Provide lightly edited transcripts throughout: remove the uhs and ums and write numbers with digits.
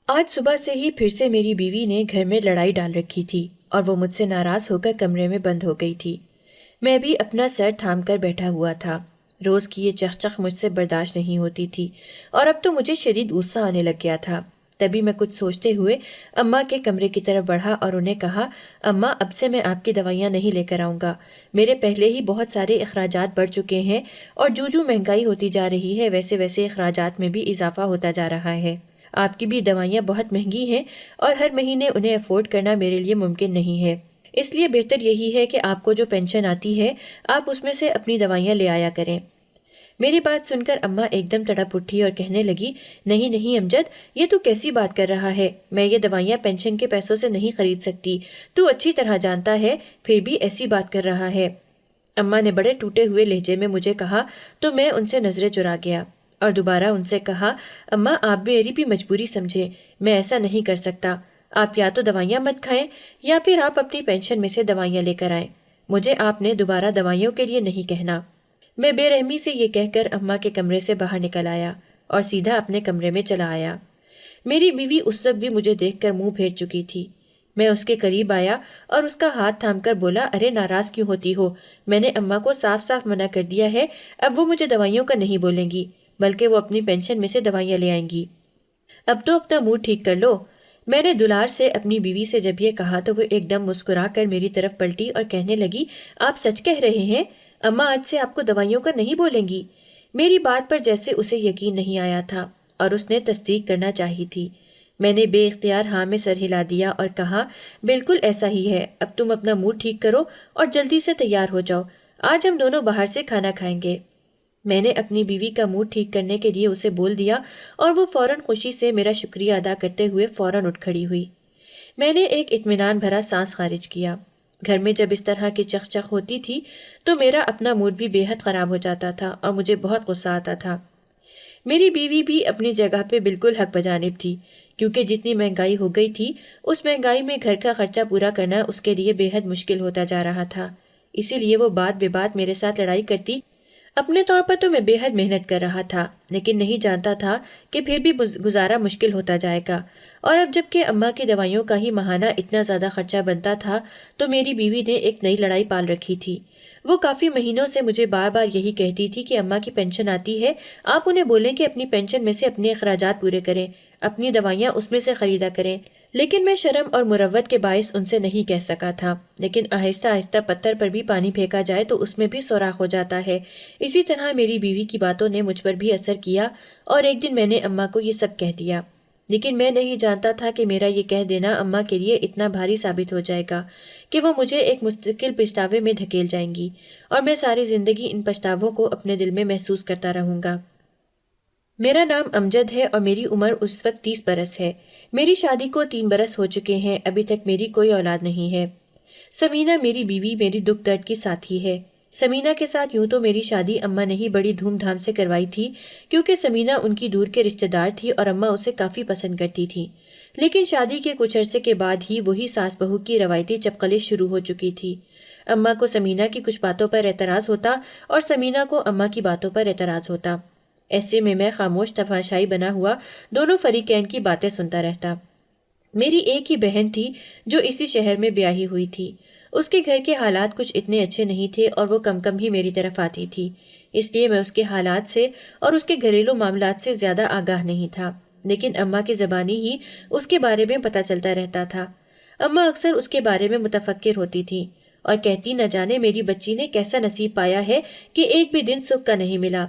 آج صبح سے ہی پھر سے میری بیوی نے گھر میں لڑائی ڈال رکھی تھی اور وہ مجھ سے ناراض ہو کر کمرے میں بند ہو گئی تھی۔ میں بھی اپنا سر تھام کر بیٹھا ہوا تھا۔ روز کی یہ چخ مجھ سے برداشت نہیں ہوتی تھی اور اب تو مجھے شدید غصہ آنے لگ گیا تھا۔ تبھی میں کچھ سوچتے ہوئے اماں کے کمرے کی طرف بڑھا اور انہیں کہا، اماں اب سے میں آپ کی دوائیاں نہیں لے کر آؤں گا۔ میرے پہلے ہی بہت سارے اخراجات بڑھ چکے ہیں اور جو مہنگائی ہوتی جا رہی ہے ویسے ویسے اخراجات میں بھی اضافہ ہوتا جا رہا ہے۔ آپ کی بھی دوائیاں بہت مہنگی ہیں اور ہر مہینے انہیں افورڈ کرنا میرے لیے ممکن نہیں ہے۔ اس لیے بہتر یہی ہے کہ آپ کو جو پینشن آتی ہے آپ اس میں سے اپنی دوائیاں لے آیا کریں۔ میری بات سن کر اماں ایک دم تڑپ اٹھی اور کہنے لگی، نہیں نہیں امجد، یہ تو کیسی بات کر رہا ہے؟ میں یہ دوائیاں پینشن کے پیسوں سے نہیں خرید سکتی، تو اچھی طرح جانتا ہے، پھر بھی ایسی بات کر رہا ہے۔ اماں نے بڑے ٹوٹے ہوئے لہجے میں مجھے کہا تو میں ان سے نظریں چرا گیا اور دوبارہ ان سے کہا، اماں آپ میری بھی مجبوری سمجھے، میں ایسا نہیں کر سکتا۔ آپ یا تو دوائیاں مت کھائیں یا پھر آپ اپنی پینشن میں سے دوائیاں لے کر آئیں۔ مجھے آپ نے دوبارہ دوائیوں کے لیے نہیں کہنا۔ میں بے رحمی سے یہ کہہ کر اماں کے کمرے سے باہر نکل آیا اور سیدھا اپنے کمرے میں چلا آیا۔ میری بیوی اس وقت بھی مجھے دیکھ کر منہ پھیر چکی تھی۔ میں اس کے قریب آیا اور اس کا ہاتھ تھام کر بولا، ارے ناراض کیوں ہوتی ہو؟ میں نے اماں کو صاف صاف منع کر دیا ہے، اب وہ مجھے دوائیوں کا نہیں بولیں گی بلکہ وہ اپنی پینشن میں سے دوائیاں لے آئیں گی۔ اب تو اپنا موڈ ٹھیک کر لو۔ میں نے دلار سے اپنی بیوی سے جب یہ کہا تو وہ ایک دم مسکرا کر میری طرف پلٹی اور کہنے لگی، آپ سچ کہہ رہے ہیں؟ اماں آج سے آپ کو دوائیوں کا نہیں بولیں گی؟ میری بات پر جیسے اسے یقین نہیں آیا تھا اور اس نے تصدیق کرنا چاہی تھی۔ میں نے بے اختیار ہاں میں سر ہلا دیا اور کہا، بالکل ایسا ہی ہے، اب تم اپنا موڈ ٹھیک کرو اور جلدی سے تیار ہو جاؤ، آج ہم دونوں باہر سے کھانا کھائیں گے۔ میں نے اپنی بیوی کا موڈ ٹھیک کرنے کے لیے اسے بول دیا اور وہ فوراً خوشی سے میرا شکریہ ادا کرتے ہوئے فوراً اٹھ کھڑی ہوئی۔ میں نے ایک اطمینان بھرا سانس خارج کیا۔ گھر میں جب اس طرح کی چخ ہوتی تھی تو میرا اپنا موڈ بھی بے حد خراب ہو جاتا تھا اور مجھے بہت غصہ آتا تھا۔ میری بیوی بھی اپنی جگہ پہ بالکل حق بجانب تھی، کیونکہ جتنی مہنگائی ہو گئی تھی اس مہنگائی میں گھر کا خرچہ پورا کرنا اس کے لیے بے حد مشکل ہوتا جا رہا تھا۔ اسی لیے وہ بات بے بات میرے ساتھ لڑائی کرتی۔ اپنے طور پر تو میں بے حد محنت کر رہا تھا، لیکن نہیں جانتا تھا کہ پھر بھی گزارا مشکل ہوتا جائے گا، اور اب جب کہ اماں کی دوائیوں کا ہی ماہانہ اتنا زیادہ خرچہ بنتا تھا تو میری بیوی نے ایک نئی لڑائی پال رکھی تھی۔ وہ کافی مہینوں سے مجھے بار بار یہی کہتی تھی کہ اماں کی پینشن آتی ہے، آپ انہیں بولیں کہ اپنی پینشن میں سے اپنے اخراجات پورے کریں، اپنی دوائیاں اس میں سے خریدا کریں۔ لیکن میں شرم اور مروت کے باعث ان سے نہیں کہہ سکا تھا، لیکن آہستہ آہستہ پتھر پر بھی پانی پھینکا جائے تو اس میں بھی سوراخ ہو جاتا ہے۔ اسی طرح میری بیوی کی باتوں نے مجھ پر بھی اثر کیا اور ایک دن میں نے اماں کو یہ سب کہہ دیا، لیکن میں نہیں جانتا تھا کہ میرا یہ کہہ دینا اماں کے لیے اتنا بھاری ثابت ہو جائے گا کہ وہ مجھے ایک مستقل پچھتاوے میں دھکیل جائیں گی اور میں ساری زندگی ان پچھتاووں کو اپنے دل میں محسوس کرتا رہوں گا۔ میرا نام امجد ہے اور میری عمر اس وقت 30 برس ہے۔ میری شادی کو 3 برس ہو چکے ہیں، ابھی تک میری کوئی اولاد نہیں ہے۔ سمینہ میری بیوی میری دکھ درد کی ساتھی ہے۔ سمینہ کے ساتھ یوں تو میری شادی اماں نے ہی بڑی دھوم دھام سے کروائی تھی، کیونکہ سمینہ ان کی دور کے رشتہ دار تھی اور اماں اسے کافی پسند کرتی تھی، لیکن شادی کے کچھ عرصے کے بعد ہی وہی ساس بہو کی روایتی چپقلیں شروع ہو چکی تھی۔ اماں کو سمینہ کی کچھ باتوں پر اعتراض ہوتا اور سمینہ کو اماں کی باتوں پر اعتراض ہوتا۔ ایسے میں خاموش تماشائی بنا ہوا دونوں فریقین کی باتیں سنتا رہتا۔ میری ایک ہی بہن تھی جو اسی شہر میں بیاہی ہوئی تھی۔ اس کے گھر کے حالات کچھ اتنے اچھے نہیں تھے اور وہ کم کم ہی میری طرف آتی تھی، اس لیے میں اس کے حالات سے اور اس کے گھریلو معاملات سے زیادہ آگاہ نہیں تھا، لیکن اماں کی زبانی ہی اس کے بارے میں پتہ چلتا رہتا تھا۔ اماں اکثر اس کے بارے میں متفکر ہوتی تھی اور کہتی، نہ جانے میری بچی نے کیسا نصیب پایا ہے کہ ایک بھی دن سکھ کا نہیں ملا۔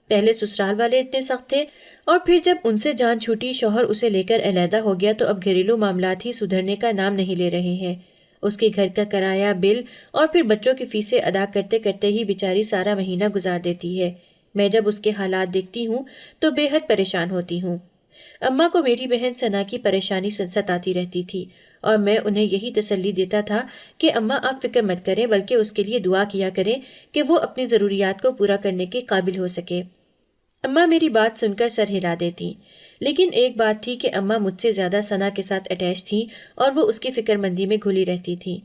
پہلے سسرال والے اتنے سخت تھے اور پھر جب ان سے جان چھوٹی، شوہر اسے لے کر علیحدہ ہو گیا تو اب گھریلو معاملات ہی سدھرنے کا نام نہیں لے رہے ہیں۔ اس کے گھر کا کرایہ، بل اور پھر بچوں کی فیسیں ادا کرتے کرتے ہی بیچاری سارا مہینہ گزار دیتی ہے۔ میں جب اس کے حالات دیکھتی ہوں تو بے حد پریشان ہوتی ہوں۔ اماں کو میری بہن ثنا کی پریشانی ستاتی رہتی تھی اور میں انہیں یہی تسلی دیتا تھا کہ اماں آپ فکر مت کریں، بلکہ اس کے لیے دعا کیا کریں کہ وہ اپنی ضروریات کو پورا کرنے کے قابل ہو سکے۔ اماں میری بات سن کر سر ہلا دیتی، لیکن ایک بات تھی کہ اماں مجھ سے زیادہ ثنا کے ساتھ اٹیچ تھیں اور وہ اس کی فکر مندی میں گھلی رہتی تھیں۔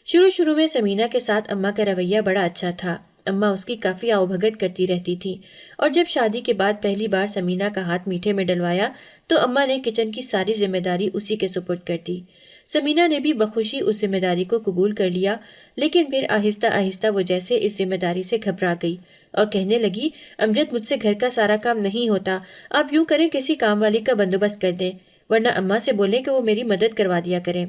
شروع میں سمینہ کے ساتھ اماں کا رویہ بڑا اچھا تھا۔ اماں اس کی کافی آؤ بھگت کرتی رہتی تھیں، اور جب شادی کے بعد پہلی بار سمینہ کا ہاتھ میٹھے میں ڈلوایا تو اماں نے کچن کی ساری ذمہ داری اسی کے سپرد کر دی۔ سمینہ نے بھی بخوشی اس ذمہ داری کو قبول کر لیا، لیکن پھر آہستہ آہستہ وہ جیسے اس ذمہ داری سے گھبرا گئی اور کہنے لگی، امجد مجھ سے گھر کا سارا کام نہیں ہوتا، آپ یوں کریں کسی کام والی کا بندوبست کر دیں، ورنہ اماں سے بولیں کہ وہ میری مدد کروا دیا کریں۔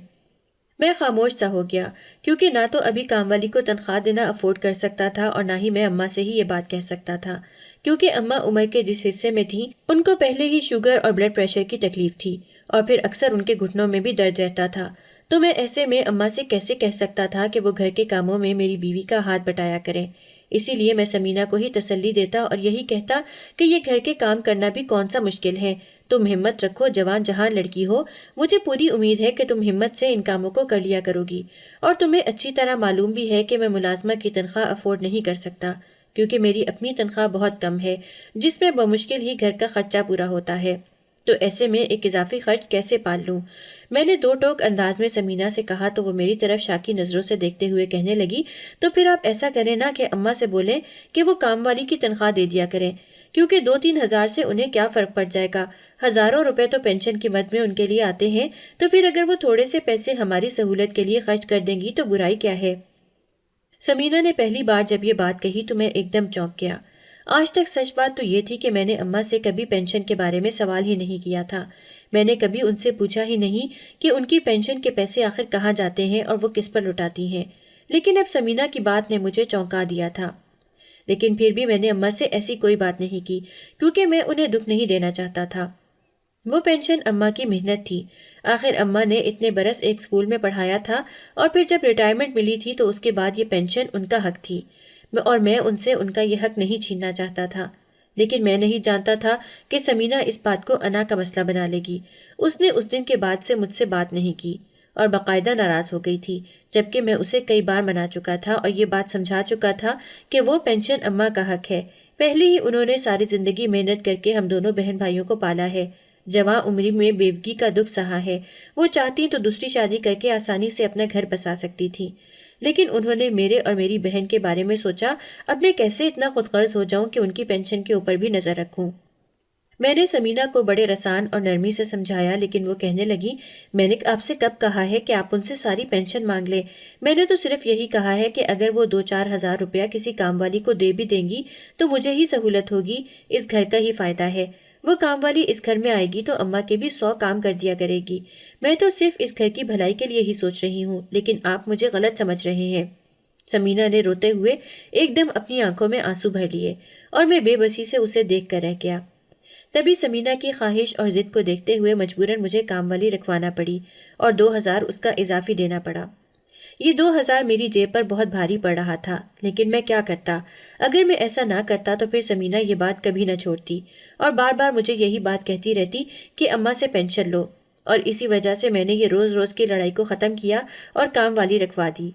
میں خاموش سا ہو گیا، کیونکہ نہ تو ابھی کام والی کو تنخواہ دینا افورڈ کر سکتا تھا اور نہ ہی میں اماں سے ہی یہ بات کہہ سکتا تھا، کیونکہ اماں عمر کے جس حصے میں تھیں ان کو پہلے ہی شوگر اور بلڈ پریشر کی تکلیف تھی، اور پھر اکثر ان کے گھٹنوں میں بھی درد رہتا تھا، تو میں ایسے میں اماں سے کیسے کہہ سکتا تھا کہ وہ گھر کے کاموں میں میری بیوی کا ہاتھ بٹایا کریں۔ اسی لیے میں سمینہ کو ہی تسلی دیتا اور یہی کہتا کہ یہ گھر کے کام کرنا بھی کون سا مشکل ہے، تم ہمت رکھو، جوان جہان لڑکی ہو، مجھے پوری امید ہے کہ تم ہمت سے ان کاموں کو کر لیا کرو گی، اور تمہیں اچھی طرح معلوم بھی ہے کہ میں ملازمہ کی تنخواہ افورڈ نہیں کر سکتا، کیونکہ میری اپنی تنخواہ بہت کم ہے جس میں بمشکل ہی گھر کا خرچہ پورا ہوتا ہے، تو ایسے میں ایک اضافی خرچ کیسے پال لوں؟ میں نے دو ٹوک انداز میں سمینہ سے کہا تو وہ میری طرف شاکی نظروں سے دیکھتے ہوئے کہنے لگی، تو پھر آپ ایسا کریں نا کہ اماں سے بولیں کہ وہ کام والی کی تنخواہ دے دیا کریں، کیونکہ 2-3 ہزار سے انہیں کیا فرق پڑ جائے گا، ہزاروں روپے تو پینشن کی مد میں ان کے لیے آتے ہیں، تو پھر اگر وہ تھوڑے سے پیسے ہماری سہولت کے لیے خرچ کر دیں گی تو برائی کیا ہے؟ سمینہ نے پہلی بار جب یہ بات کہی تو میں ایک دم چونک گیا۔ آج تک سچ بات تو یہ تھی کہ میں نے اماں سے کبھی پینشن کے بارے میں سوال ہی نہیں کیا تھا، میں نے کبھی ان سے پوچھا ہی نہیں کہ ان کی پینشن کے پیسے آخر کہاں جاتے ہیں اور وہ کس پر لٹاتی ہیں، لیکن اب سمینہ کی بات نے مجھے چونکا دیا تھا۔ لیکن پھر بھی میں نے اماں سے ایسی کوئی بات نہیں کی، کیونکہ میں انہیں دکھ نہیں دینا چاہتا تھا۔ وہ پینشن اماں کی محنت تھی، آخر اماں نے اتنے برس ایک اسکول میں پڑھایا تھا، اور پھر جب ریٹائرمنٹ ملی تھی تو اس کے بعد یہ پینشن ان کا حق تھی، اور میں ان سے ان کا یہ حق نہیں چھیننا چاہتا تھا۔ لیکن میں نہیں جانتا تھا کہ سمینہ اس بات کو انا کا مسئلہ بنا لے گی۔ اس نے اس دن کے بعد سے مجھ سے بات نہیں کی اور باقاعدہ ناراض ہو گئی تھی، جبکہ میں اسے کئی بار منا چکا تھا اور یہ بات سمجھا چکا تھا کہ وہ پینشن اماں کا حق ہے۔ پہلے ہی انہوں نے ساری زندگی محنت کر کے ہم دونوں بہن بھائیوں کو پالا ہے، جوان عمری میں بیوگی کا دکھ سہا ہے، وہ چاہتی تو دوسری شادی کر کے آسانی سے اپنا گھر بسا سکتی تھی، لیکن انہوں نے میرے اور میری بہن کے بارے میں سوچا، اب میں کیسے اتنا خود غرض ہو جاؤں کہ ان کی پینشن کے اوپر بھی نظر رکھوں۔ میں نے سمینہ کو بڑے رسان اور نرمی سے سمجھایا، لیکن وہ کہنے لگی، میں نے آپ سے کب کہا ہے کہ آپ ان سے ساری پینشن مانگ لیں؟ میں نے تو صرف یہی کہا ہے کہ اگر وہ 2-4 ہزار روپیہ کسی کام والی کو دے بھی دیں گی تو مجھے ہی سہولت ہوگی، اس گھر کا ہی فائدہ ہے۔ وہ کام والی اس گھر میں آئے گی تو اماں کے بھی 100 کام کر دیا کرے گی۔ میں تو صرف اس گھر کی بھلائی کے لیے ہی سوچ رہی ہوں، لیکن آپ مجھے غلط سمجھ رہے ہیں۔ سمینہ نے روتے ہوئے ایک دم اپنی آنکھوں میں آنسو بھر لیے، اور میں بے بسی سے اسے دیکھ کر رہ گیا۔ تبھی سمینہ کی خواہش اور ضد کو دیکھتے ہوئے مجبوراً مجھے کام والی رکھوانا پڑی اور 2,000 اس کا اضافی دینا پڑا۔ یہ 2,000 میری جیب پر بہت بھاری پڑ رہا تھا، لیکن میں کیا کرتا؟ اگر میں ایسا نہ کرتا تو پھر سمینہ یہ بات کبھی نہ چھوڑتی اور بار بار مجھے یہی بات کہتی رہتی کہ اماں سے پینشن لو، اور اسی وجہ سے میں نے یہ روز روز کی لڑائی کو ختم کیا اور کام والی رکھوا دی۔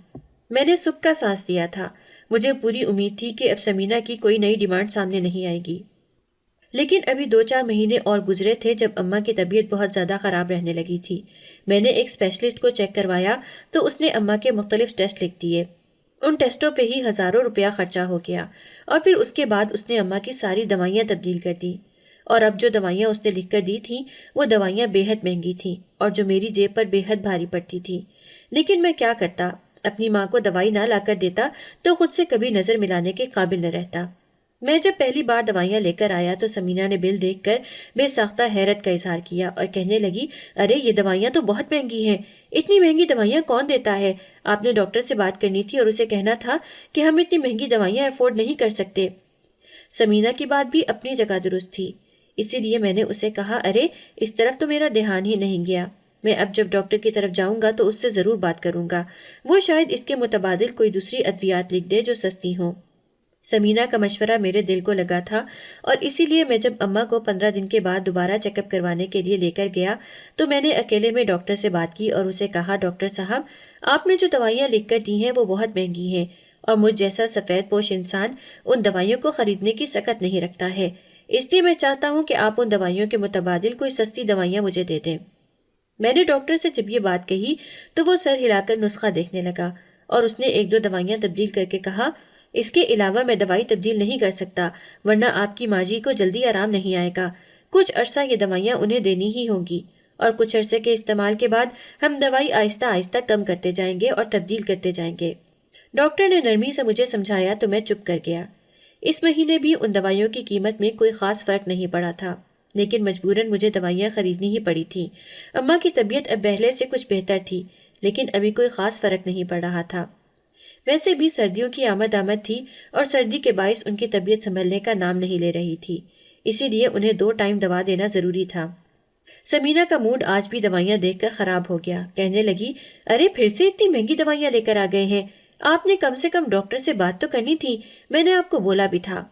میں نے سکھ کا سانس لیا تھا، مجھے پوری امید تھی کہ اب سمینہ کی کوئی نئی ڈیمانڈ سامنے نہیں آئے گی۔ لیکن ابھی 2-4 مہینے اور گزرے تھے جب اماں کی طبیعت بہت زیادہ خراب رہنے لگی تھی۔ میں نے ایک اسپیشلسٹ کو چیک کروایا تو اس نے اماں کے مختلف ٹیسٹ لکھ دیے، ان ٹیسٹوں پہ ہی ہزاروں روپیہ خرچہ ہو گیا، اور پھر اس کے بعد اس نے اماں کی ساری دوائیاں تبدیل کر دیں، اور اب جو دوائیاں اس نے لکھ کر دی تھیں وہ دوائیاں بے حد مہنگی تھیں اور جو میری جیب پر بے حد بھاری پڑتی تھی۔ لیکن میں کیا کرتا؟ اپنی ماں کو دوائی نہ لا کر دیتا تو خود سے کبھی نظر ملانے کے قابل نہ رہتا۔ میں جب پہلی بار دوائیاں لے کر آیا تو سمینہ نے بل دیکھ کر بے ساختہ حیرت کا اظہار کیا اور کہنے لگی، ارے یہ دوائیاں تو بہت مہنگی ہیں، اتنی مہنگی دوائیاں کون دیتا ہے؟ آپ نے ڈاکٹر سے بات کرنی تھی اور اسے کہنا تھا کہ ہم اتنی مہنگی دوائیاں افورڈ نہیں کر سکتے۔ سمینہ کی بات بھی اپنی جگہ درست تھی، اسی لیے میں نے اسے کہا، ارے اس طرف تو میرا دھیان ہی نہیں گیا، میں اب جب ڈاکٹر کی طرف جاؤں گا تو اس سے ضرور بات کروں گا، وہ شاید اس کے متبادل کوئی دوسری ادویات لکھ دے جو سستی ہوں۔ سمینہ کا مشورہ میرے دل کو لگا تھا، اور اسی لیے میں جب اماں کو 15 دن کے بعد دوبارہ چیک اپ کروانے کے لیے لے کر گیا تو میں نے اکیلے میں ڈاکٹر سے بات کی اور اسے کہا، ڈاکٹر صاحب، آپ نے جو دوائیاں لکھ کر دی ہیں وہ بہت مہنگی ہیں، اور مجھ جیسا سفید پوش انسان ان دوائیوں کو خریدنے کی سکت نہیں رکھتا ہے، اس لیے میں چاہتا ہوں کہ آپ ان دوائیوں کے متبادل کوئی سستی دوائیاں مجھے دے دیں۔ میں نے ڈاکٹر سے جب یہ بات کہی تو وہ سر ہلا کر نسخہ دیکھنے لگا اور اس نے 1-2 دوائیاں تبدیل کر کے کہا، اس کے علاوہ میں دوائی تبدیل نہیں کر سکتا، ورنہ آپ کی ماں جی کو جلدی آرام نہیں آئے گا۔ کچھ عرصہ یہ دوائیاں انہیں دینی ہی ہوں گی، اور کچھ عرصے کے استعمال کے بعد ہم دوائی آہستہ آہستہ کم کرتے جائیں گے اور تبدیل کرتے جائیں گے۔ ڈاکٹر نے نرمی سے مجھے سمجھایا تو میں چپ کر گیا۔ اس مہینے بھی ان دوائیوں کی قیمت میں کوئی خاص فرق نہیں پڑا تھا، لیکن مجبوراً مجھے دوائیاں خریدنی ہی پڑی تھیں۔ اماں کی طبیعت اب پہلے سے کچھ بہتر تھی، لیکن ابھی کوئی خاص فرق نہیں پڑ رہا تھا۔ ویسے بھی سردیوں کی آمد تھی اور سردی کے باعث ان کی طبیعت سنبھلنے کا نام نہیں لے رہی تھی، اسی لیے انہیں 2 ٹائم دوا دینا ضروری تھا۔ سمینہ کا موڈ آج بھی دوائیاں دیکھ کر خراب ہو گیا۔ کہنے لگی، ارے پھر سے اتنی مہنگی دوائیاں لے کر آ گئے ہیں، آپ نے کم سے کم ڈاکٹر سے بات تو کرنی تھی، میں نے آپ کو بولا بھی تھا۔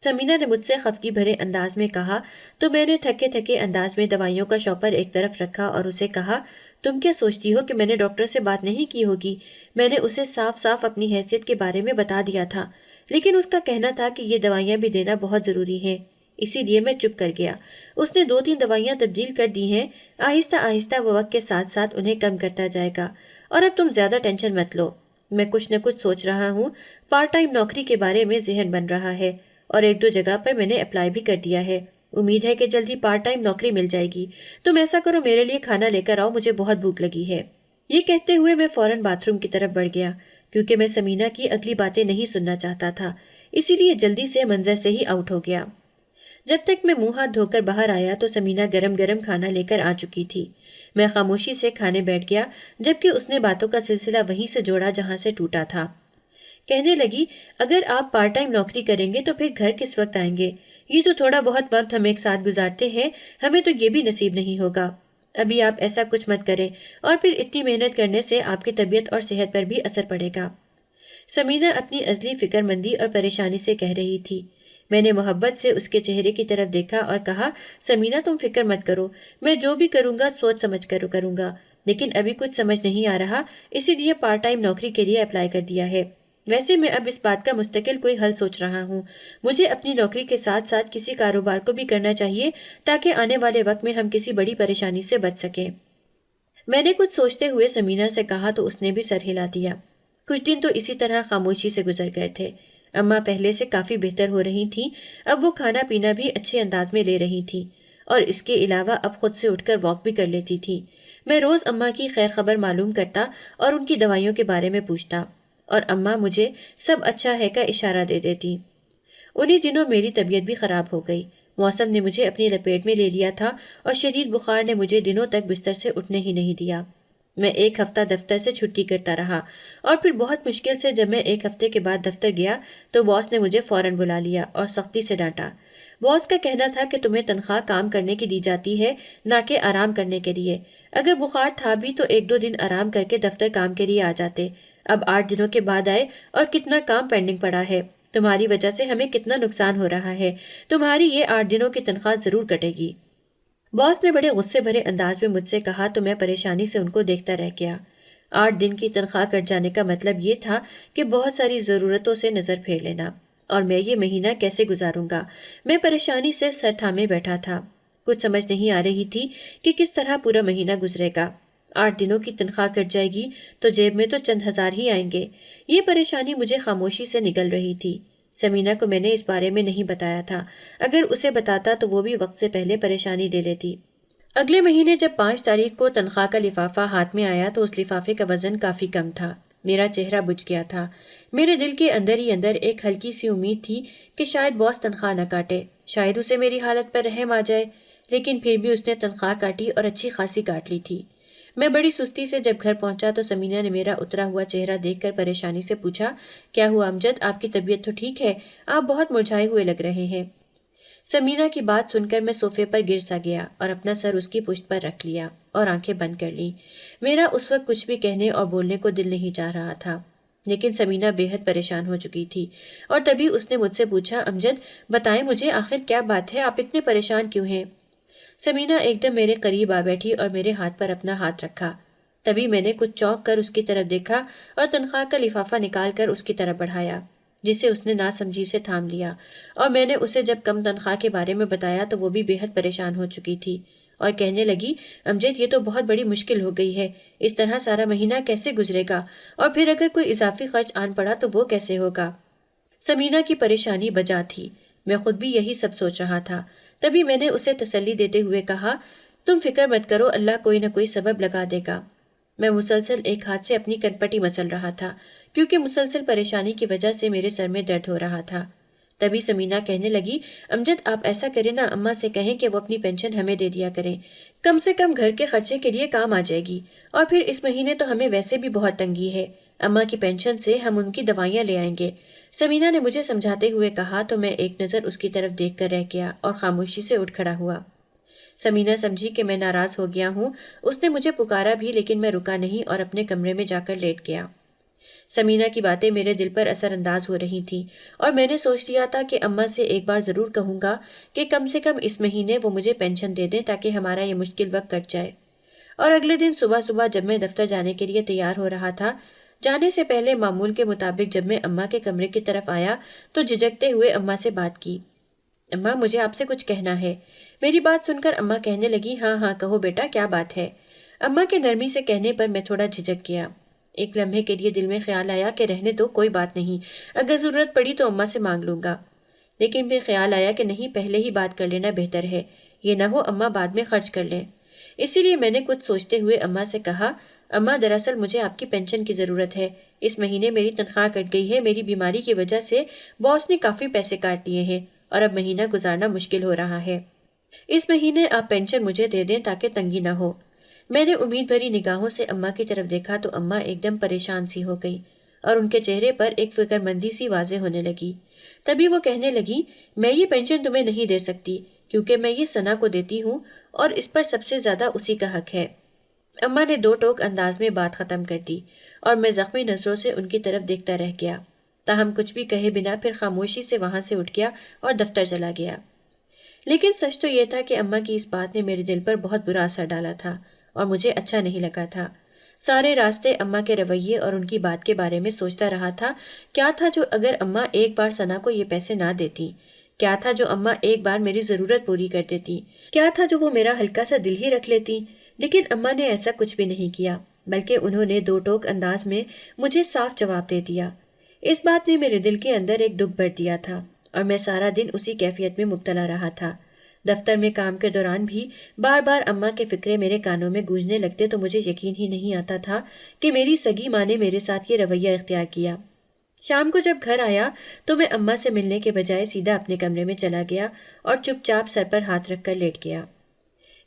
سمینہ نے مجھ سے خفگی بھرے انداز میں کہا تو میں نے تھکے تھکے انداز میں دوائیوں کا شاپر ایک طرف رکھا اور اسے کہا، تم کیا سوچتی ہو کہ میں نے ڈاکٹر سے بات نہیں کی ہوگی؟ میں نے اسے صاف صاف اپنی حیثیت کے بارے میں بتا دیا تھا، لیکن اس کا کہنا تھا کہ یہ دوائیاں بھی دینا بہت ضروری ہے، اسی لیے میں چپ کر گیا۔ اس نے 2-3 دوائیاں تبدیل کر دی ہیں، آہستہ آہستہ وہ وقت کے ساتھ ساتھ انہیں کم کرتا جائے گا، اور اب تم زیادہ ٹینشن مت لو۔ میں کچھ نہ کچھ سوچ رہا ہوں، پارٹ ٹائم نوکری کے بارے میں ذہن بن رہا ہے، اور 1-2 جگہ پر میں نے اپلائی بھی کر دیا ہے۔ امید ہے کہ جلدی پارٹ ٹائم نوکری مل جائے گی۔ تم ایسا کرو، میرے لیے کھانا لے کر آؤ، مجھے بہت بھوک لگی ہے۔ یہ کہتے ہوئے میں فوراً باتھ روم کی طرف بڑھ گیا، کیونکہ میں سمینہ کی اگلی باتیں نہیں سننا چاہتا تھا، اسی لیے جلدی سے منظر سے ہی آؤٹ ہو گیا۔ جب تک میں منہ ہاتھ دھو کر باہر آیا تو سمینہ گرم گرم کھانا لے کر آ چکی تھی۔ میں خاموشی سے کھانے بیٹھ گیا، جبکہ اس نے باتوں کا سلسلہ وہیں سے جوڑا جہاں سے ٹوٹا تھا۔ کہنے لگی، اگر آپ پارٹ ٹائم نوکری کریں گے تو پھر گھر کس وقت آئیں گے؟ یہ تو تھوڑا بہت وقت ہم ایک ساتھ گزارتے ہیں، ہمیں تو یہ بھی نصیب نہیں ہوگا۔ ابھی آپ ایسا کچھ مت کریں، اور پھر اتنی محنت کرنے سے آپ کی طبیعت اور صحت پر بھی اثر پڑے گا۔ سمینہ اپنی ازلی فکر مندی اور پریشانی سے کہہ رہی تھی۔ میں نے محبت سے اس کے چہرے کی طرف دیکھا اور کہا، سمینہ تم فکر مت کرو، میں جو بھی کروں گا سوچ سمجھ کر کروں گا، لیکن ابھی کچھ سمجھ نہیں آ رہا، اسی لیے پارٹ ٹائم نوکری کے لیے اپلائی کر دیا ہے۔ ویسے میں اب اس بات کا مستقل کوئی حل سوچ رہا ہوں، مجھے اپنی نوکری کے ساتھ ساتھ کسی کاروبار کو بھی کرنا چاہیے تاکہ آنے والے وقت میں ہم کسی بڑی پریشانی سے بچ سکیں۔ میں نے کچھ سوچتے ہوئے سمینہ سے کہا تو اس نے بھی سر ہلا دیا۔ کچھ دن تو اسی طرح خاموشی سے گزر گئے تھے۔ اماں پہلے سے کافی بہتر ہو رہی تھیں، اب وہ کھانا پینا بھی اچھے انداز میں لے رہی تھیں، اور اس کے علاوہ اب خود سے اٹھ کر واک بھی کر لیتی تھیں۔ میں روز اماں کی خیر خبر معلوم کرتا اور ان کی دوائیوں کے بارے میں پوچھتا، اور اماں مجھے سب اچھا ہے کا اشارہ دے دیتی۔ انہی دنوں میری طبیعت بھی خراب ہو گئی۔ موسم نے مجھے اپنی لپیٹ میں لے لیا تھا اور شدید بخار نے مجھے دنوں تک بستر سے اٹھنے ہی نہیں دیا۔ میں 1 ہفتہ دفتر سے چھٹی کرتا رہا، اور پھر بہت مشکل سے جب میں 1 ہفتے کے بعد دفتر گیا تو باس نے مجھے فوراً بلا لیا اور سختی سے ڈانٹا۔ باس کا کہنا تھا کہ تمہیں تنخواہ کام کرنے کی دی جاتی ہے، نہ کہ آرام کرنے کے لیے۔ اگر بخار تھا بھی تو 1-2 دن آرام کر کے دفتر کام کے لیے آ جاتے۔ اب 8 دنوں کے بعد آئے اور کتنا کام پینڈنگ پڑا ہے۔ تمہاری وجہ سے ہمیں کتنا نقصان ہو رہا ہے، تمہاری یہ 8 دنوں کی تنخواہ ضرور کٹے گی۔ باس نے بڑے غصے بھرے انداز میں مجھ سے کہا تو میں پریشانی سے ان کو دیکھتا رہ گیا۔ 8 دن کی تنخواہ کٹ جانے کا مطلب یہ تھا کہ بہت ساری ضرورتوں سے نظر پھیر لینا، اور میں یہ مہینہ کیسے گزاروں گا؟ میں پریشانی سے سر تھامے بیٹھا تھا، کچھ سمجھ نہیں آ رہی تھی کہ کس طرح پورا مہینہ گزرے گا۔ 8 دنوں کی تنخواہ کٹ جائے گی تو جیب میں تو چند ہزار ہی آئیں گے۔ یہ پریشانی مجھے خاموشی سے نگل رہی تھی۔ سمینہ کو میں نے اس بارے میں نہیں بتایا تھا، اگر اسے بتاتا تو وہ بھی وقت سے پہلے پریشانی لے لیتی۔ اگلے مہینے جب 5 تاریخ کو تنخواہ کا لفافہ ہاتھ میں آیا تو اس لفافے کا وزن کافی کم تھا۔ میرا چہرہ بجھ گیا تھا۔ میرے دل کے اندر ہی اندر ایک ہلکی سی امید تھی کہ شاید باس تنخواہ نہ کاٹے، شاید اسے میری حالت پر رحم آ جائے، لیکن پھر بھی اس نے تنخواہ کاٹی اور اچھی خاصی کاٹ لی تھی۔ میں بڑی سستی سے جب گھر پہنچا تو سمینہ نے میرا اترا ہوا چہرہ دیکھ کر پریشانی سے پوچھا، کیا ہوا امجد، آپ کی طبیعت تو ٹھیک ہے؟ آپ بہت مرجھائے ہوئے لگ رہے ہیں۔ سمینہ کی بات سن کر میں صوفے پر گر سا گیا اور اپنا سر اس کی پشت پر رکھ لیا اور آنکھیں بند کر لیں۔ میرا اس وقت کچھ بھی کہنے اور بولنے کو دل نہیں چاہ رہا تھا، لیکن سمینہ بے حد پریشان ہو چکی تھی، اور تبھی اس نے مجھ سے پوچھا، امجد بتائیں مجھے آخر کیا بات ہے، آپ اتنے پریشان کیوں ہیں؟ سمینہ ایک دم میرے قریب آ بیٹھی اور میرے ہاتھ پر اپنا ہاتھ رکھا۔ تبھی میں نے کچھ چونک کر اس کی طرف دیکھا اور تنخواہ کا لفافہ نکال کر اس کی طرف بڑھایا، جسے اس نے ناسمجھی سے تھام لیا، اور میں نے اسے جب کم تنخواہ کے بارے میں بتایا تو وہ بھی بے حد پریشان ہو چکی تھی اور کہنے لگی، امجد یہ تو بہت بڑی مشکل ہو گئی ہے، اس طرح سارا مہینہ کیسے گزرے گا، اور پھر اگر کوئی اضافی خرچ آن پڑا تو وہ کیسے ہوگا؟ سمینہ کی پریشانی بجا تھی، میں خود بھی یہی سب سوچ رہا تھا۔ تبھی میں نے اسے تسلی دیتے ہوئے کہا، تم فکر مت کرو، اللہ کوئی نہ کوئی سبب لگا دے گا۔ میں مسلسل ایک ہاتھ سے اپنی کنپٹی مسل رہا تھا کیونکہ مسلسل پریشانی کی وجہ سے میرے سر میں درد ہو رہا تھا۔ تبھی سمینہ کہنے لگی، امجد آپ ایسا کریں نا، اماں سے کہیں کہ وہ اپنی پینشن ہمیں دے دیا کریں، کم سے کم گھر کے خرچے کے لیے کام آ جائے گی، اور پھر اس مہینے تو ہمیں ویسے بھی بہت تنگی ہے، اماں کی پینشن سے ہم ان کی دوائیاں لے آئیں گے۔ سمینہ نے مجھے سمجھاتے ہوئے کہا تو میں ایک نظر اس کی طرف دیکھ کر رہ گیا اور خاموشی سے اٹھ کھڑا ہوا۔ سمینہ سمجھی کہ میں ناراض ہو گیا ہوں، اس نے مجھے پکارا بھی لیکن میں رکا نہیں اور اپنے کمرے میں جا کر لیٹ گیا۔ سمینہ کی باتیں میرے دل پر اثر انداز ہو رہی تھیں اور میں نے سوچ لیا تھا کہ اماں سے ایک بار ضرور کہوں گا کہ کم سے کم اس مہینے وہ مجھے پینشن دے دیں تاکہ ہمارا یہ مشکل وقت کٹ جائے۔ اور اگلے دن صبح صبح جب میں دفتر جانے کے لیے تیار ہو رہا تھا، جانے سے پہلے معمول کے مطابق جب میں اماں کے کمرے کی طرف آیا تو جھجکتے ہوئے اماں سے بات کی۔ اماں مجھے آپ سے کچھ کہنا ہے۔ میری بات سن کر اماں کہنے لگی، ہاں ہاں کہو بیٹا، کیا بات ہے؟ اماں کے نرمی سے کہنے پر میں تھوڑا جھجک گیا۔ ایک لمحے کے لیے دل میں خیال آیا کہ رہنے دو، کوئی بات نہیں، اگر ضرورت پڑی تو اماں سے مانگ لوں گا۔ لیکن پھر خیال آیا کہ نہیں، پہلے ہی بات کر لینا بہتر ہے، یہ نہ ہو اماں بعد میں خرچ کر لیں۔ اسی لیے میں نے کچھ سوچتے ہوئے اماں سے کہا، اماں دراصل مجھے آپ کی پینشن کی ضرورت ہے، اس مہینے میری تنخواہ کٹ گئی ہے، میری بیماری کی وجہ سے باس نے کافی پیسے کاٹ لیے ہیں اور اب مہینہ گزارنا مشکل ہو رہا ہے۔ اس مہینے آپ پینشن مجھے دے دیں تاکہ تنگی نہ ہو۔ میں نے امید بھری نگاہوں سے اماں کی طرف دیکھا تو اماں ایک دم پریشان سی ہو گئی اور ان کے چہرے پر ایک فکر مندی سی واضح ہونے لگی۔ تبھی وہ کہنے لگی، میں یہ پینشن تمہیں نہیں دے سکتی کیونکہ میں یہ ثنا کو دیتی ہوں اور اس پر سب سے زیادہ اسی کا حق ہے۔ اماں نے دو ٹوک انداز میں بات ختم کر دی اور میں زخمی نظروں سے ان کی طرف دیکھتا رہ گیا۔ تاہم کچھ بھی کہے بنا پھر خاموشی سے وہاں سے اٹھ گیا اور دفتر چلا گیا۔ لیکن سچ تو یہ تھا کہ اماں کی اس بات نے میرے دل پر بہت برا اثر ڈالا تھا اور مجھے اچھا نہیں لگا تھا۔ سارے راستے اماں کے رویے اور ان کی بات کے بارے میں سوچتا رہا تھا، کیا تھا جو اگر اماں ایک بار ثنا کو یہ پیسے نہ دیتی؟ کیا تھا جو اماں ایک بار میری ضرورت پوری کر دیتی؟ کیا تھا جو وہ میرا ہلکا سا دل ہی رکھ لیتی؟ لیکن اماں نے ایسا کچھ بھی نہیں کیا، بلکہ انہوں نے دو ٹوک انداز میں مجھے صاف جواب دے دیا۔ اس بات نے میرے دل کے اندر ایک دکھ بھر دیا تھا اور میں سارا دن اسی کیفیت میں مبتلا رہا تھا۔ دفتر میں کام کے دوران بھی بار بار اماں کے فکرے میرے کانوں میں گونجنے لگتے تو مجھے یقین ہی نہیں آتا تھا کہ میری سگی ماں نے میرے ساتھ یہ رویہ اختیار کیا۔ شام کو جب گھر آیا تو میں اماں سے ملنے کے بجائے سیدھا اپنے کمرے میں چلا گیا اور چپ چاپ سر پر ہاتھ رکھ کر لیٹ گیا۔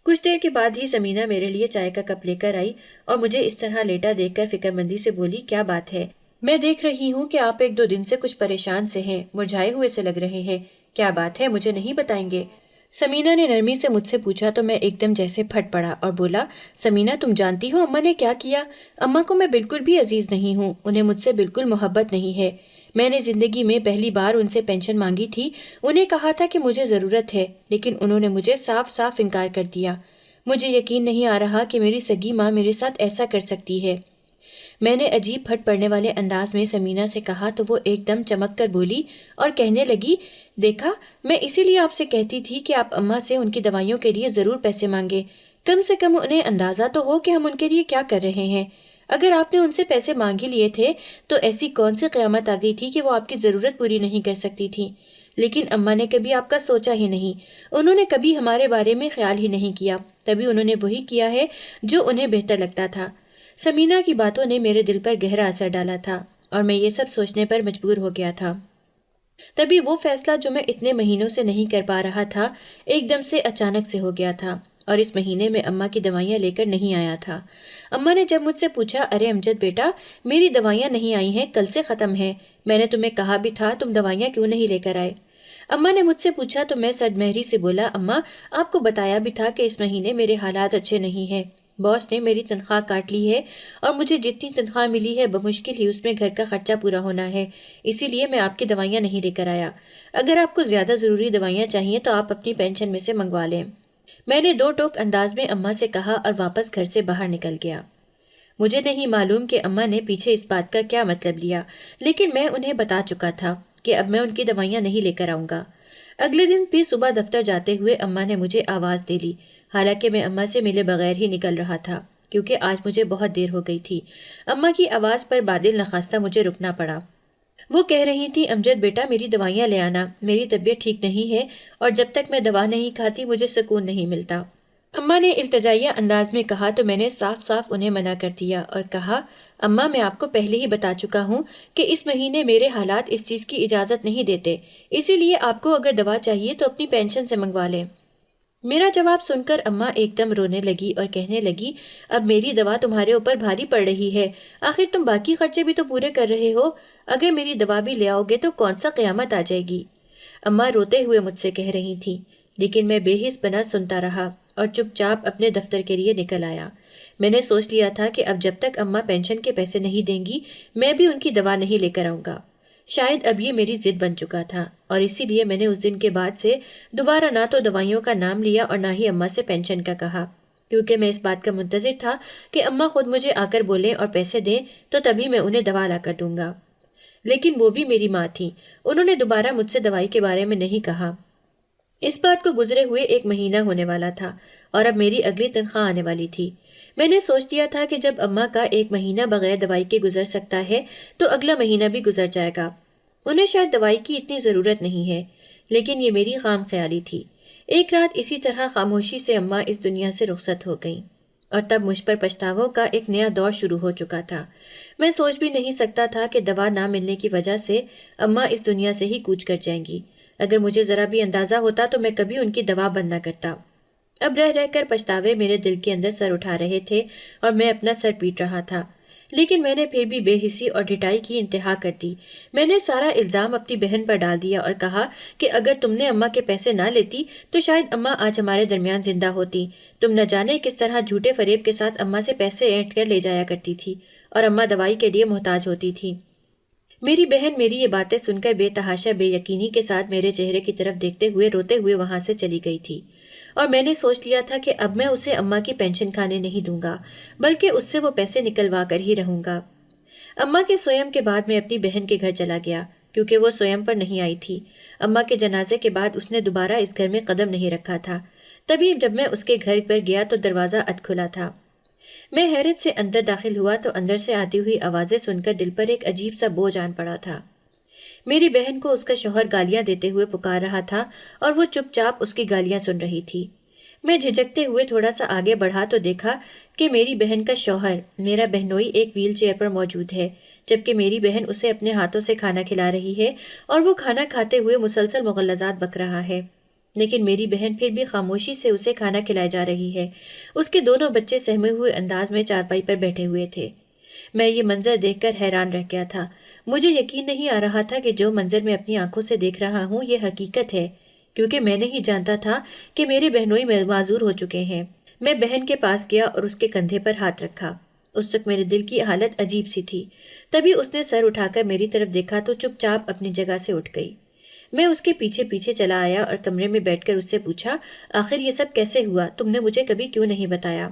کچھ دیر کے بعد ہی سمینہ میرے لیے چائے کا کپ لے کر آئی اور مجھے اس طرح لیٹا دیکھ کر فکر مندی سے بولی، کیا بات ہے؟ میں دیکھ رہی ہوں کہ آپ ایک دو دن سے کچھ پریشان سے ہیں، مرجھائے ہوئے سے لگ رہے ہیں، کیا بات ہے، مجھے نہیں بتائیں گے؟ سمینہ نے نرمی سے مجھ سے پوچھا تو میں ایک دم جیسے پھٹ پڑا اور بولا، سمینہ تم جانتی ہو اماں نے کیا کیا؟ اماں کو میں بالکل بھی عزیز نہیں ہوں، انہیں مجھ سے بالکل محبت نہیں ہے۔ میں نے زندگی میں پہلی بار ان سے پینشن مانگی تھی، انہیں کہا تھا کہ مجھے ضرورت ہے، لیکن انہوں نے مجھے صاف صاف انکار کر دیا۔ مجھے یقین نہیں آ رہا کہ میری سگی ماں میرے ساتھ ایسا کر سکتی ہے۔ میں نے عجیب پھٹ پڑنے والے انداز میں سمینہ سے کہا تو وہ ایک دم چمک کر بولی اور کہنے لگی، دیکھا، میں اسی لیے آپ سے کہتی تھی کہ آپ اماں سے ان کی دوائیوں کے لیے ضرور پیسے مانگے، کم سے کم انہیں اندازہ تو ہو کہ ہم ان کے لیے کیا کر رہے ہیں۔ اگر آپ نے ان سے پیسے مانگ ہی لیے تھے تو ایسی کون سی قیامت آ گئی تھی کہ وہ آپ کی ضرورت پوری نہیں کر سکتی تھی؟ لیکن اماں نے کبھی آپ کا سوچا ہی نہیں، انہوں نے کبھی ہمارے بارے میں خیال ہی نہیں کیا، تبھی انہوں نے وہی کیا ہے جو انہیں بہتر لگتا تھا۔ سمینہ کی باتوں نے میرے دل پر گہرا اثر ڈالا تھا اور میں یہ سب سوچنے پر مجبور ہو گیا تھا۔ تبھی وہ فیصلہ جو میں اتنے مہینوں سے نہیں کر پا رہا تھا ایک دم سے اچانک سے ہو گیا تھا اور اس مہینے میں اماں کی دوائیاں لے کر نہیں آیا تھا۔ اماں نے جب مجھ سے پوچھا، ارے امجد بیٹا، میری دوائیاں نہیں آئی ہیں، کل سے ختم ہیں، میں نے تمہیں کہا بھی تھا، تم دوائیاں کیوں نہیں لے کر آئے؟ اماں نے مجھ سے پوچھا تو میں سرد مہری سے بولا، اماں آپ کو بتایا بھی تھا کہ اس مہینے میرے حالات اچھے نہیں ہیں، باس نے میری تنخواہ کاٹ لی ہے اور مجھے جتنی تنخواہ ملی ہے بمشکل ہی اس میں گھر کا خرچہ پورا ہونا ہے، اسی لیے میں آپ کی دوائیاں نہیں لے کر آیا، اگر آپ کو زیادہ ضروری دوائیاں چاہیے تو آپ اپنی پینشن میں سے منگوا لیں۔ میں نے دو ٹوک انداز میں اماں سے کہا اور واپس گھر سے باہر نکل گیا۔ مجھے نہیں معلوم کہ اماں نے پیچھے اس بات کا کیا مطلب لیا، لیکن میں انہیں بتا چکا تھا کہ اب میں ان کی دوائیاں نہیں لے کر آؤں گا۔ اگلے دن بھی صبح دفتر جاتے ہوئے اماں نے مجھے آواز دے لی، حالانکہ میں اماں سے ملے بغیر ہی نکل رہا تھا کیونکہ آج مجھے بہت دیر ہو گئی تھی۔ اماں کی آواز پر بادل نخواستہ مجھے رکنا پڑا۔ وہ کہہ رہی تھی امجد بیٹا میری دوائیاں لے آنا، میری طبیعت ٹھیک نہیں ہے اور جب تک میں دوا نہیں کھاتی مجھے سکون نہیں ملتا۔ اماں نے التجائیہ انداز میں کہا تو میں نے صاف صاف انہیں منع کر دیا اور کہا اماں میں آپ کو پہلے ہی بتا چکا ہوں کہ اس مہینے میرے حالات اس چیز کی اجازت نہیں دیتے، اسی لیے آپ کو اگر دوا چاہیے تو اپنی پینشن سے منگوا لیں۔ میرا جواب سن کر اماں ایک دم رونے لگی اور کہنے لگی اب میری دوا تمہارے اوپر بھاری پڑ رہی ہے، آخر تم باقی خرچے بھی تو پورے کر رہے ہو، اگر میری دوا بھی لے آؤ گے تو کون سا قیامت آ جائے گی۔ اماں روتے ہوئے مجھ سے کہہ رہی تھی، لیکن میں بے حس بنا سنتا رہا اور چپ چاپ اپنے دفتر کے لیے نکل آیا۔ میں نے سوچ لیا تھا کہ اب جب تک اماں پینشن کے پیسے نہیں دیں گی میں بھی ان کی دوا نہیں لے کر آؤں گا۔ شاید اب یہ میری ضد بن چکا تھا اور اسی لیے میں نے اس دن کے بعد سے دوبارہ نہ تو دوائیوں کا نام لیا اور نہ ہی اماں سے پینشن کا کہا، کیونکہ میں اس بات کا منتظر تھا کہ اماں خود مجھے آ کر بولیں اور پیسے دیں تو تبھی میں انہیں دوا لا کر دوں گا۔ لیکن وہ بھی میری ماں تھی، انہوں نے دوبارہ مجھ سے دوائی کے بارے میں نہیں کہا۔ اس بات کو گزرے ہوئے 1 مہینہ ہونے والا تھا اور اب میری اگلی تنخواہ آنے والی تھی۔ میں نے سوچ لیا تھا کہ جب اماں کا 1 مہینہ بغیر دوائی کے گزر سکتا ہے تو اگلا مہینہ بھی گزر جائے گا، انہیں شاید دوائی کی اتنی ضرورت نہیں ہے، لیکن یہ میری خام خیالی تھی۔ ایک رات اسی طرح خاموشی سے اماں اس دنیا سے رخصت ہو گئیں اور تب مجھ پر پچھتاووں کا ایک نیا دور شروع ہو چکا تھا۔ میں سوچ بھی نہیں سکتا تھا کہ دوا نہ ملنے کی وجہ سے اماں اس دنیا سے ہی کوچ کر جائیں گی۔ اگر مجھے ذرا بھی اندازہ ہوتا تو میں کبھی ان کی دوا بند نہ کرتا۔ اب رہ رہ کر پچھتاوے میرے دل کے اندر سر اٹھا رہے تھے اور میں اپنا سر پیٹ رہا تھا، لیکن میں نے پھر بھی بے حسی اور ڈھٹائی کی انتہا کر دی۔ میں نے سارا الزام اپنی بہن پر ڈال دیا اور کہا کہ اگر تم نے اماں کے پیسے نہ لیتی تو شاید اماں آج ہمارے درمیان زندہ ہوتی۔ تم نہ جانے کس طرح جھوٹے فریب کے ساتھ اماں سے پیسے اینٹ کر لے جایا کرتی تھی اور اماں دوائی کے لیے محتاج ہوتی تھی۔ میری بہن میری یہ باتیں سن کر بے تحاشا بے یقینی کے ساتھ میرے چہرے کی طرف دیکھتے ہوئے روتے ہوئے وہاں سے چلی گئی تھی، اور میں نے سوچ لیا تھا کہ اب میں اسے اماں کی پینشن کھانے نہیں دوں گا بلکہ اس سے وہ پیسے نکلوا کر ہی رہوں گا۔ اماں کے سویم کے بعد میں اپنی بہن کے گھر چلا گیا کیونکہ وہ سویم پر نہیں آئی تھی۔ اماں کے جنازے کے بعد اس نے دوبارہ اس گھر میں قدم نہیں رکھا تھا۔ تبھی جب میں اس کے گھر پر گیا تو دروازہ اد کھلا تھا۔ میں حیرت سے اندر داخل ہوا تو اندر سے آتی ہوئی آوازیں سن کر دل پر ایک عجیب سا بوجھ آن پڑا تھا۔ میری بہن کو اس کا شوہر گالیاں دیتے ہوئے پکار رہا تھا اور وہ چپ چاپ اس کی گالیاں سن رہی تھی۔ میں جھجکتے ہوئے تھوڑا سا آگے بڑھا تو دیکھا کہ میری بہن کا شوہر میرا بہنوئی ایک ویل چیئر پر موجود ہے، جبکہ میری بہن اسے اپنے ہاتھوں سے کھانا کھلا رہی ہے اور وہ کھانا کھاتے ہوئے مسلسل مغلظات بک رہا ہے، لیکن میری بہن پھر بھی خاموشی سے اسے کھانا کھلائے جا رہی ہے۔ اس کے دونوں بچے سہمے ہوئے انداز میں چارپائی پر بیٹھے ہوئے تھے۔ میں یہ منظر دیکھ کر حیران رہ گیا تھا۔ مجھے یقین نہیں آ رہا تھا کہ جو منظر میں اپنی آنکھوں سے دیکھ رہا ہوں یہ حقیقت ہے، کیونکہ میں نہیں جانتا تھا کہ میرے بہنوئی معذور ہو چکے ہیں۔ میں بہن کے پاس گیا اور اس کے کندھے پر ہاتھ رکھا۔ اس وقت میرے دل کی حالت عجیب سی تھی۔ تبھی اس نے سر اٹھا کر میری طرف دیکھا تو چپ چاپ اپنی جگہ سے اٹھ گئی۔ میں اس کے پیچھے پیچھے چلا آیا اور کمرے میں بیٹھ کر اس سے پوچھا، آخر یہ سب کیسے ہوا؟ تم نے مجھے کبھی کیوں نہیں بتایا؟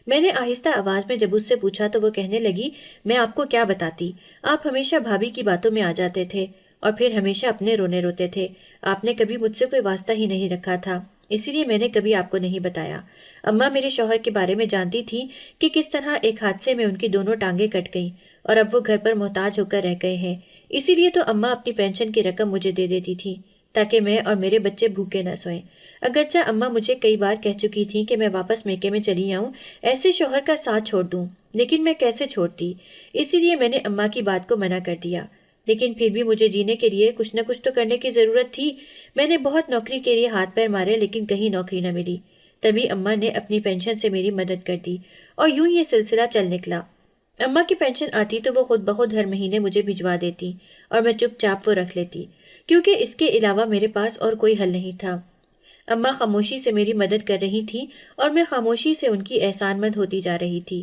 میں نے آہستہ آواز میں جب اس سے پوچھا تو وہ کہنے لگی، میں آپ کو کیا بتاتی؟ آپ ہمیشہ بھابھی کی باتوں میں آ جاتے تھے اور پھر ہمیشہ اپنے رونے روتے تھے۔ آپ نے کبھی مجھ سے کوئی واسطہ ہی نہیں رکھا تھا، اسی لیے میں نے کبھی آپ کو نہیں بتایا۔ اماں میرے شوہر کے بارے میں جانتی تھی کہ کس طرح ایک حادثے میں ان کی دونوں ٹانگیں کٹ گئیں اور اب وہ گھر پر محتاج ہو کر رہ گئے ہیں، اسی لیے تو اماں اپنی پینشن کی رقم مجھے دے دیتی تھی تاکہ میں اور میرے بچے بھوکے نہ سوئیں۔ اگرچہ اماں مجھے کئی بار کہہ چکی تھیں کہ میں واپس میکے میں چلی آؤں، ایسے شوہر کا ساتھ چھوڑ دوں، لیکن میں کیسے چھوڑتی؟ اسی لیے میں نے اماں کی بات کو منع کر دیا، لیکن پھر بھی مجھے جینے کے لیے کچھ نہ کچھ تو کرنے کی ضرورت تھی۔ میں نے بہت نوکری کے لیے ہاتھ پیر مارے لیکن کہیں نوکری نہ ملی۔ تبھی اماں نے اپنی پینشن سے میری مدد کر دی اور یوں یہ سلسلہ چل نکلا۔ اماں کی پینشن آتی تو وہ خود بخود ہر مہینے مجھے بھجوا دیتی اور میں چپ چاپ وہ رکھ لیتی، کیونکہ اس کے علاوہ میرے پاس اور کوئی حل نہیں تھا۔ اماں خاموشی سے میری مدد کر رہی تھی اور میں خاموشی سے ان کی احسان مند ہوتی جا رہی تھی۔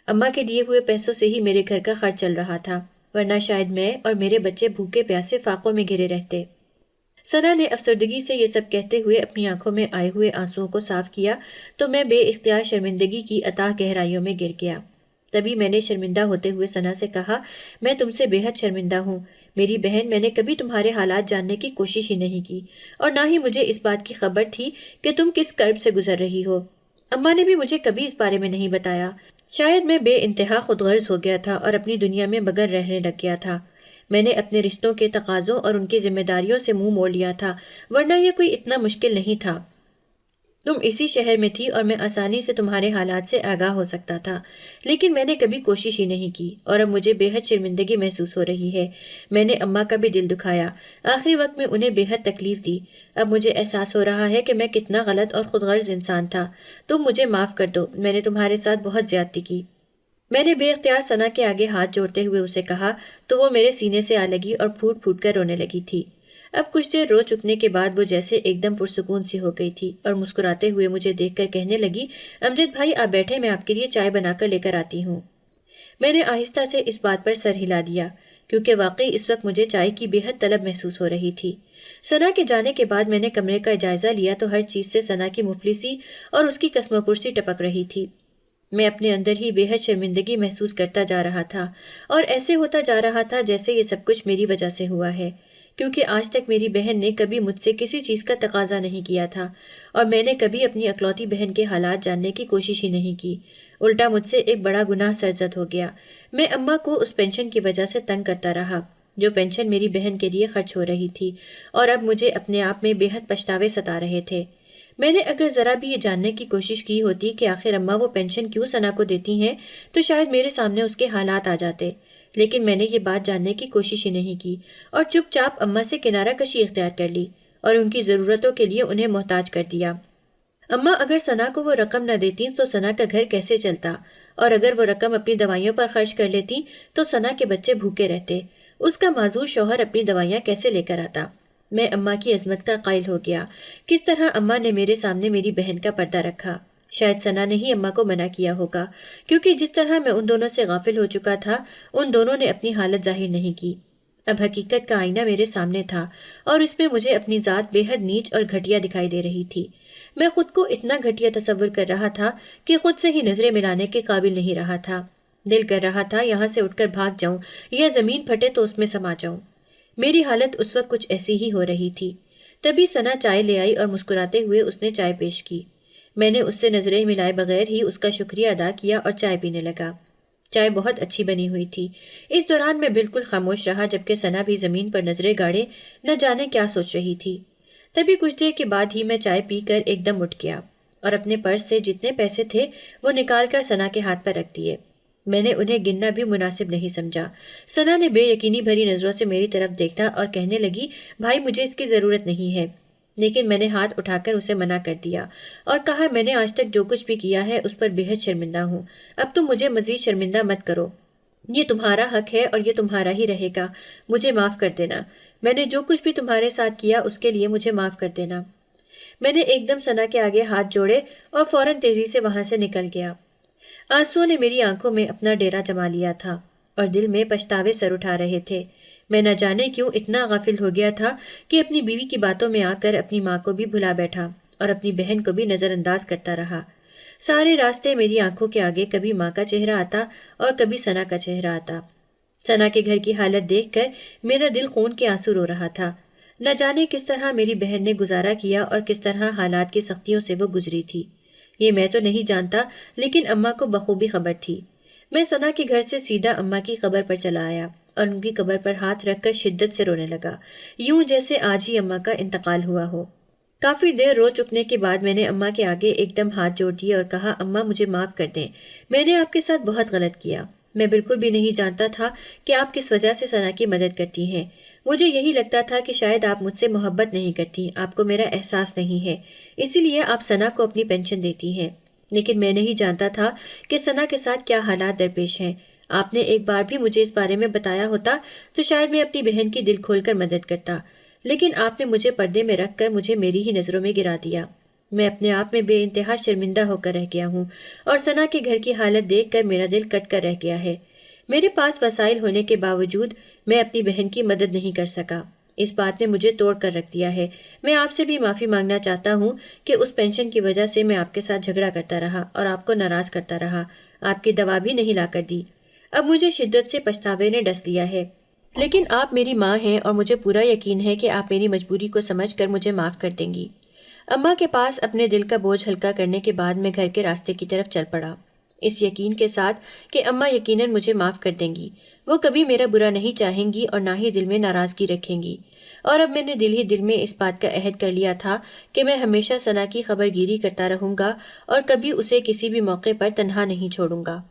اماں کے دیے ہوئے پیسوں سے ہی میرے گھر کا خرچ چل رہا تھا، ورنہ شاید میں اور میرے بچے بھوکے پیاسے فاقوں میں گھرے رہتے۔ ثنا نے افسردگی سے یہ سب کہتے ہوئے اپنی آنکھوں میں آئے ہوئے آنسوؤں کو صاف کیا تو میں بے اختیار شرمندگی کی اتاہ گہرائیوں میں گر گیا۔ تبھی میں نے شرمندہ ہوتے ہوئے ثنا سے کہا، میں تم سے بے حد شرمندہ ہوں میری بہن، میں نے کبھی تمہارے حالات جاننے کی کوشش ہی نہیں کی اور نہ ہی مجھے اس بات کی خبر تھی کہ تم کس کرب سے گزر رہی ہو۔ اماں نے بھی مجھے کبھی اس بارے میں نہیں بتایا۔ شاید میں بے انتہا خود غرض ہو گیا تھا اور اپنی دنیا میں مگن رہنے لگ گیا تھا۔ میں نے اپنے رشتوں کے تقاضوں اور ان کی ذمہ داریوں سے منہ موڑ لیا تھا، ورنہ یہ کوئی اتنا مشکل نہیں تھا۔ تم اسی شہر میں تھی اور میں آسانی سے تمہارے حالات سے آگاہ ہو سکتا تھا، لیکن میں نے کبھی کوشش ہی نہیں کی، اور اب مجھے بے حد شرمندگی محسوس ہو رہی ہے۔ میں نے اماں کا بھی دل دکھایا، آخری وقت میں انہیں بے حد تکلیف دی۔ اب مجھے احساس ہو رہا ہے کہ میں کتنا غلط اور خود غرض انسان تھا۔ تم مجھے معاف کر دو، میں نے تمہارے ساتھ بہت زیادتی کی۔ میں نے بے اختیار ثنا کے آگے ہاتھ جوڑتے ہوئے اسے کہا تو وہ میرے سینے سے آ لگی اور پھوٹ پھوٹ کر رونے لگی تھی۔ اب کچھ دیر رو چکنے کے بعد وہ جیسے ایک دم پرسکون سی ہو گئی تھی اور مسکراتے ہوئے مجھے دیکھ کر کہنے لگی، امجد بھائی آپ بیٹھے، میں آپ کے لیے چائے بنا کر لے کر آتی ہوں۔ میں نے آہستہ سے اس بات پر سر ہلا دیا کیونکہ واقعی اس وقت مجھے چائے کی بے حد طلب محسوس ہو رہی تھی۔ ثنا کے جانے کے بعد میں نے کمرے کا جائزہ لیا تو ہر چیز سے ثنا کی مفلسی اور اس کی کسم و پرسی ٹپک رہی تھی۔ میں اپنے اندر ہی بے حد شرمندگی محسوس کرتا جا رہا تھا اور ایسے ہوتا جا رہا تھا جیسے یہ سب کچھ میری وجہ سے ہوا ہے، کیونکہ آج تک میری بہن نے کبھی مجھ سے کسی چیز کا تقاضا نہیں کیا تھا اور میں نے کبھی اپنی اکلوتی بہن کے حالات جاننے کی کوشش ہی نہیں کی۔ الٹا مجھ سے ایک بڑا گناہ سرزد ہو گیا۔ میں اماں کو اس پینشن کی وجہ سے تنگ کرتا رہا جو پینشن میری بہن کے لیے خرچ ہو رہی تھی، اور اب مجھے اپنے آپ میں بے حد پچھتاوے ستا رہے تھے۔ میں نے اگر ذرا بھی یہ جاننے کی کوشش کی ہوتی کہ آخر اماں وہ پینشن کیوں ثنا کو دیتی ہیں تو شاید میرے سامنے اس کے حالات آ جاتے، لیکن میں نے یہ بات جاننے کی کوشش ہی نہیں کی اور چپ چاپ اماں سے کنارہ کشی اختیار کر لی اور ان کی ضرورتوں کے لیے انہیں محتاج کر دیا۔ اماں اگر ثنا کو وہ رقم نہ دیتی تو ثنا کا گھر کیسے چلتا، اور اگر وہ رقم اپنی دوائیوں پر خرچ کر لیتی تو ثنا کے بچے بھوکے رہتے، اس کا معذور شوہر اپنی دوائیاں کیسے لے کر آتا۔ میں اماں کی عظمت کا قائل ہو گیا۔ کس طرح اماں نے میرے سامنے میری بہن کا پردہ رکھا۔ شاید ثنا نے ہی اماں کو منع کیا ہوگا، کیونکہ جس طرح میں ان دونوں سے غافل ہو چکا تھا ان دونوں نے اپنی حالت ظاہر نہیں کی۔ اب حقیقت کا آئینہ میرے سامنے تھا اور اس میں مجھے اپنی ذات بے حد نیچ اور گھٹیا دکھائی دے رہی تھی۔ میں خود کو اتنا گھٹیا تصور کر رہا تھا کہ خود سے ہی نظریں ملانے کے قابل نہیں رہا تھا۔ دل کر رہا تھا یہاں سے اٹھ کر بھاگ جاؤں یا زمین پھٹے تو اس میں سما جاؤں۔ میری حالت اس وقت کچھ ایسی ہی ہو رہی تھی۔ تبھی ثنا چائے لے آئی اور مسکراتے ہوئے اس نے چائے پیش کی۔ میں نے اس سے نظریں ملائے بغیر ہی اس کا شکریہ ادا کیا اور چائے پینے لگا۔ چائے بہت اچھی بنی ہوئی تھی۔ اس دوران میں بالکل خاموش رہا جبکہ ثنا بھی زمین پر نظریں گاڑے نہ جانے کیا سوچ رہی تھی۔ تبھی کچھ دیر کے بعد ہی میں چائے پی کر ایک دم اٹھ گیا اور اپنے پرس سے جتنے پیسے تھے وہ نکال کر ثنا کے ہاتھ پر رکھ دیے۔ میں نے انہیں گننا بھی مناسب نہیں سمجھا۔ ثنا نے بے یقینی بھری نظروں سے میری طرف دیکھا اور کہنے لگی، بھائی مجھے اس کی ضرورت نہیں ہے، لیکن میں نے ہاتھ اٹھا کر اسے منع کر دیا اور کہا میں نے آج تک جو کچھ بھی کیا ہے اس پر بے حد شرمندہ ہوں، اب تم مجھے مزید شرمندہ مت کرو، یہ تمہارا حق ہے اور یہ تمہارا ہی رہے گا، مجھے معاف کر دینا، میں نے جو کچھ بھی تمہارے ساتھ کیا اس کے لیے مجھے معاف کر دینا۔ میں نے ایک دم ثنا کے آگے ہاتھ جوڑے اور فوراً تیزی سے وہاں سے نکل گیا۔ آنسوؤں نے میری آنکھوں میں اپنا ڈیرا جما لیا تھا اور دل میں پچھتاوے سر اٹھا رہے تھے۔ میں نہ جانے کیوں اتنا غافل ہو گیا تھا کہ اپنی بیوی کی باتوں میں آ کر اپنی ماں کو بھی بھلا بیٹھا اور اپنی بہن کو بھی نظر انداز کرتا رہا۔ سارے راستے میری آنکھوں کے آگے کبھی ماں کا چہرہ آتا اور کبھی ثنا کا چہرہ آتا۔ ثنا کے گھر کی حالت دیکھ کر میرا دل خون کے آنسو رو رہا تھا۔ نہ جانے کس طرح میری بہن نے گزارا کیا اور کس طرح حالات کی سختیوں سے وہ گزری تھی، یہ میں تو نہیں جانتا، لیکن اماں کو بخوبی خبر تھی۔ میں ثنا کے گھر سے سیدھا اماں کی قبر پر چلا آیا اور ان کی قبر پر ہاتھ رکھ کر شدت سے رونے لگا، یوں جیسے آج ہی اماں کا انتقال ہوا ہو۔ کافی دیر رو چکنے کے بعد میں نے اماں کے آگے ایک دم ہاتھ جوڑ دیے اور کہا، اماں مجھے معاف کر دیں، میں نے آپ کے ساتھ بہت غلط کیا، میں بالکل بھی نہیں جانتا تھا کہ آپ کس وجہ سے ثنا کی مدد کرتی ہیں، مجھے یہی لگتا تھا کہ شاید آپ مجھ سے محبت نہیں کرتی، آپ کو میرا احساس نہیں ہے، اسی لیے آپ ثنا کو اپنی پینشن دیتی ہیں، لیکن میں نہیں جانتا تھا کہ ثنا کے ساتھ کیا حالات درپیش ہیں۔ آپ نے ایک بار بھی مجھے اس بارے میں بتایا ہوتا تو شاید میں اپنی بہن کی دل کھول کر مدد کرتا، لیکن آپ نے مجھے پردے میں رکھ کر مجھے میری ہی نظروں میں گرا دیا۔ میں اپنے آپ میں بے انتہا شرمندہ ہو کر رہ گیا ہوں اور ثنا کے گھر کی حالت دیکھ کر میرا دل کٹ کر رہ گیا ہے۔ میرے پاس وسائل ہونے کے باوجود میں اپنی بہن کی مدد نہیں کر سکا، اس بات نے مجھے توڑ کر رکھ دیا ہے۔ میں آپ سے بھی معافی مانگنا چاہتا ہوں کہ اس پینشن کی وجہ سے میں آپ کے ساتھ جھگڑا کرتا رہا اور آپ کو ناراض کرتا رہا، آپ کی دوا بھی نہیں لا کر دی۔ اب مجھے شدت سے پچھتاوے نے ڈس لیا ہے، لیکن آپ میری ماں ہیں اور مجھے پورا یقین ہے کہ آپ میری مجبوری کو سمجھ کر مجھے معاف کر دیں گی۔ اماں کے پاس اپنے دل کا بوجھ ہلکا کرنے کے بعد میں گھر کے راستے کی طرف چل پڑا۔ اس یقین کے ساتھ کہ اماں یقیناً مجھے معاف کر دیں گی، وہ کبھی میرا برا نہیں چاہیں گی اور نہ ہی دل میں ناراضگی رکھیں گی۔ اور اب میں نے دل ہی دل میں اس بات کا عہد کر لیا تھا کہ میں ہمیشہ ثنا کی خبر گیری کرتا رہوں گا اور کبھی اسے کسی بھی موقع پر تنہا نہیں چھوڑوں گا۔